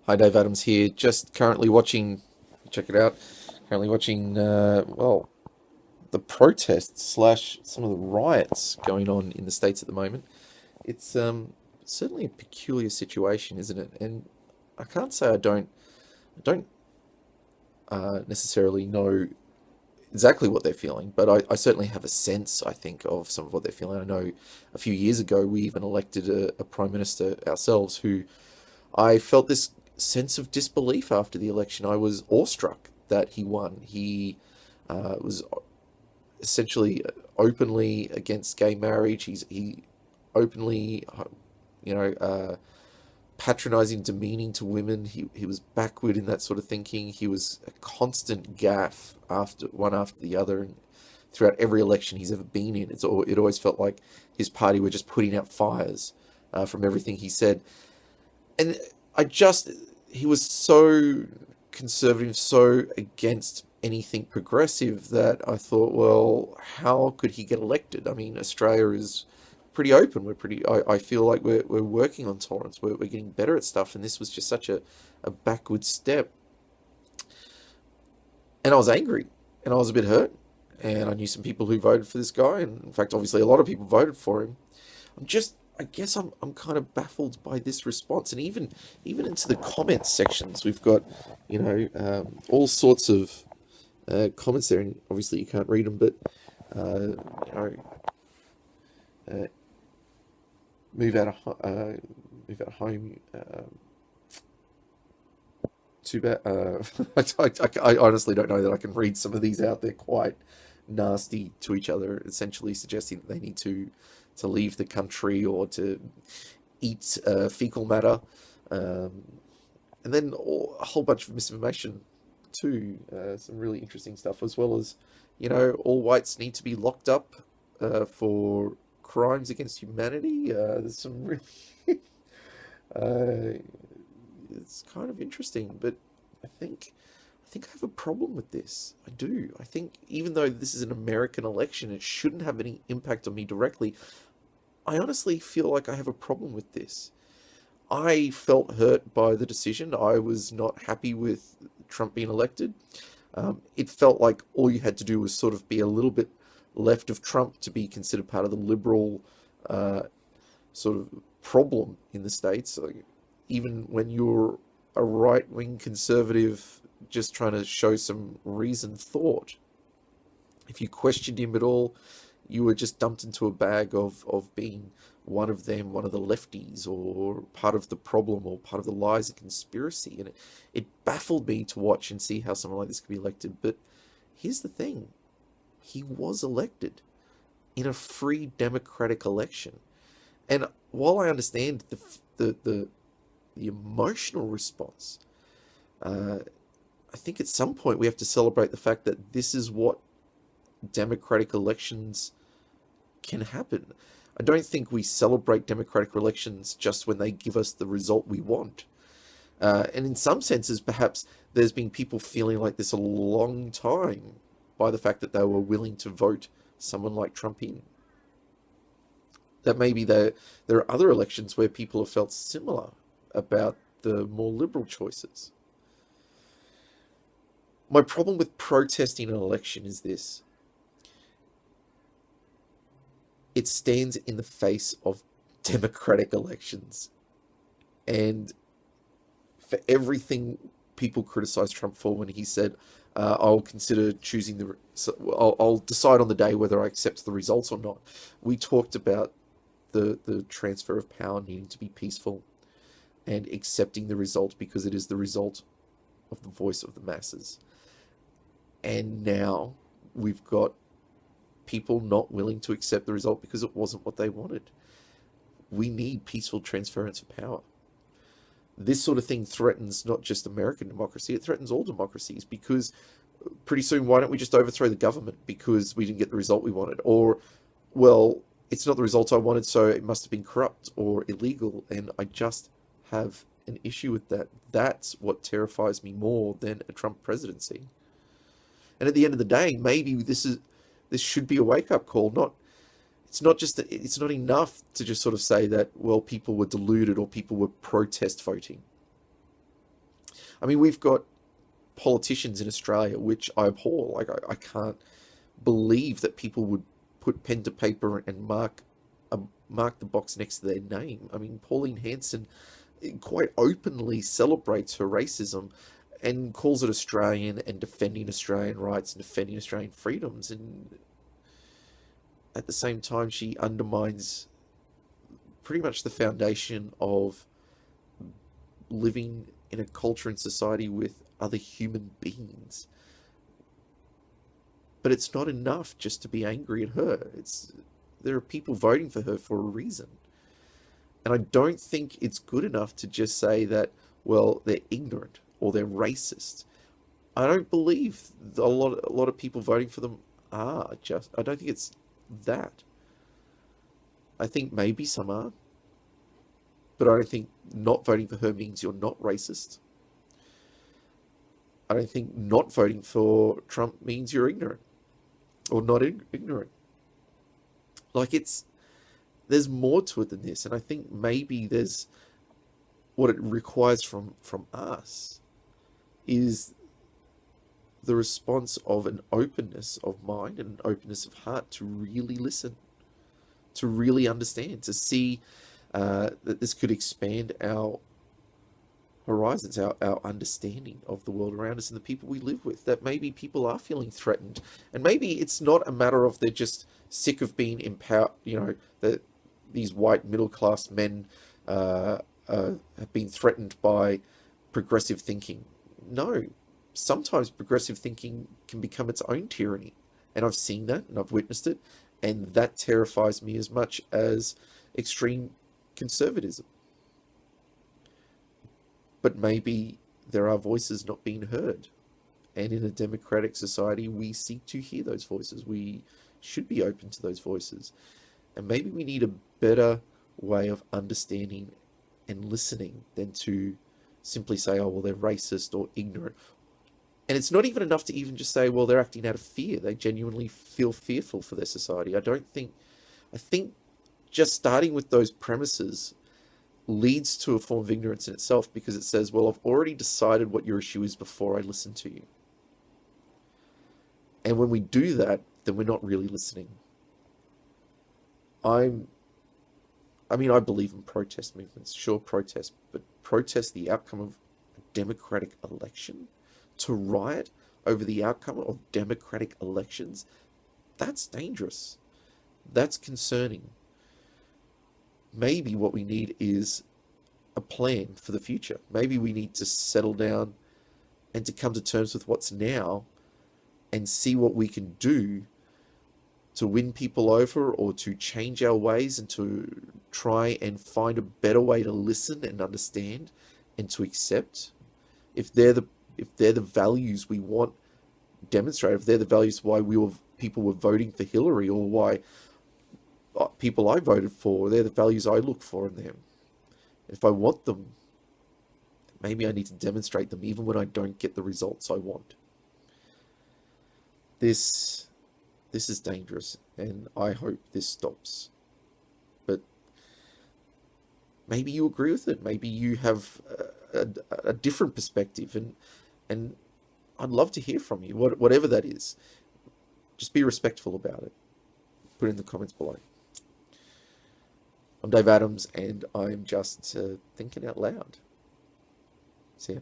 Hi, Dave Adams here. Just currently watching, check it out. Currently watching, the protests slash some of the riots going on in the States at the moment. It's certainly a peculiar situation, isn't it? And I can't say I don't necessarily know exactly what they're feeling, but I certainly have a sense, I think, of some of what they're feeling. I know a few years ago we even elected a prime minister ourselves who I felt this sense of disbelief after the election. I was awestruck that he won. He was essentially openly against gay marriage. He openly, you know, patronizing, demeaning to women. He was backward in that sort of thinking. He was a constant gaffe after the other, and throughout every election he's ever been in, it always felt like his party were just putting out fires from everything he said. And I just he was so conservative, so against anything progressive that I thought, well, how could he get elected? I mean, Australia is pretty open. I feel like we're working on tolerance. We're getting better at stuff, and this was just such a backward step. And I was angry, and I was a bit hurt. And I knew some people who voted for this guy, and in fact, obviously, a lot of people voted for him. I guess I'm kind of baffled by this response, and even into the comments sections, we've got, all sorts of comments there, and obviously you can't read them, but you know, uh, move out of home. Too bad. I honestly don't know that I can read some of these out. They're quite nasty to each other, essentially suggesting that they need to leave the country or to eat fecal matter, um, and then a whole bunch of misinformation too. Some really interesting stuff, as well as, all whites need to be locked up for crimes against humanity. There's some really uh, it's kind of interesting, but I think I think I have a problem with this. I do. I think even though this is an American election, it shouldn't have any impact on me directly. I honestly feel like I have a problem with this. I felt hurt by the decision. I was not happy with Trump being elected. It felt like all you had to do was sort of be a little bit left of Trump to be considered part of the liberal uh, sort of problem in the States. Like, even when you're a right wing conservative just trying to show some reasoned thought, if you questioned him at all, you were just dumped into a bag of being one of them, one of the lefties, or part of the problem, or part of the lies and conspiracy. And it baffled me to watch and see how someone like this could be elected. But here's the thing, he was elected in a free democratic election. And while I understand the emotional response, uh, I think at some point we have to celebrate the fact that this is what democratic elections can happen. I don't think we celebrate democratic elections just when they give us the result we want. And in some senses, perhaps there's been people feeling like this a long time by the fact that they were willing to vote someone like Trump in. That maybe there are other elections where people have felt similar about the more liberal choices. My problem with protesting an election is this: it stands in the face of democratic elections. And for everything people criticize Trump for when he said, I'll consider choosing I'll decide on the day whether I accept the results or not. We talked about the transfer of power needing to be peaceful and accepting the result because it is the result of the voice of the masses. And now we've got people not willing to accept the result because it wasn't what they wanted. We need peaceful transference of power. This sort of thing threatens not just American democracy, it threatens all democracies, because pretty soon, why don't we just overthrow the government because we didn't get the result we wanted? Or, well, it's not the result I wanted, so it must have been corrupt or illegal, and I just have an issue with that. That's what terrifies me more than a Trump presidency. And at the end of the day, maybe this should be a wake up call. It's not enough to just sort of say that, well, people were deluded or people were protest voting. I mean, we've got politicians in Australia, which I abhor. Like, I can't believe that people would put pen to paper and a, mark the box next to their name. I mean, Pauline Hanson quite openly celebrates her racism and calls it Australian and defending Australian rights and defending Australian freedoms. And at the same time, she undermines pretty much the foundation of living in a culture and society with other human beings. But it's not enough just to be angry at her. There are people voting for her for a reason. And I don't think it's good enough to just say that, well, they're ignorant or they're racist. I don't believe a lot of people voting for them are just. I don't think it's that. I think maybe some are, but I don't think not voting for her means you're not racist. I don't think not voting for Trump means you're ignorant or not ignorant. Like, there's more to it than this, and I think maybe there's what it requires from us is the response of an openness of mind and an openness of heart to really listen, to really understand, to see that this could expand our horizons, our understanding of the world around us and the people we live with, that maybe people are feeling threatened. And maybe it's not a matter of they're just sick of being empowered, that these white middle class men have been threatened by progressive thinking. No, sometimes progressive thinking can become its own tyranny. And I've seen that and I've witnessed it. And that terrifies me as much as extreme conservatism. But maybe there are voices not being heard. And in a democratic society, we seek to hear those voices. We should be open to those voices. And maybe we need a better way of understanding and listening than to simply say, oh, well, they're racist or ignorant. And it's not even enough to even just say, well, they're acting out of fear. They genuinely feel fearful for their society. I think just starting with those premises leads to a form of ignorance in itself, because it says, well, I've already decided what your issue is before I listen to you. And when we do that, then we're not really listening. I believe in protest movements. Sure, protest, but protest the outcome of a democratic election? To riot over the outcome of democratic elections? That's dangerous. That's concerning. Maybe what we need is a plan for the future. Maybe we need to settle down and to come to terms with what's now and see what we can do to win people over, or to change our ways and to try and find a better way to listen and understand and to accept. If they're the values we want demonstrated, if they're the values why people were voting for Hillary, or why people I voted for, they're the values I look for in them. If I want them, maybe I need to demonstrate them even when I don't get the results I want. This is dangerous, and I hope this stops. But maybe you agree with it. Maybe you have a different perspective, and I'd love to hear from you, whatever that is. Just be respectful about it. Put it in the comments below. I'm Dave Adams, and I'm just thinking out loud. See ya.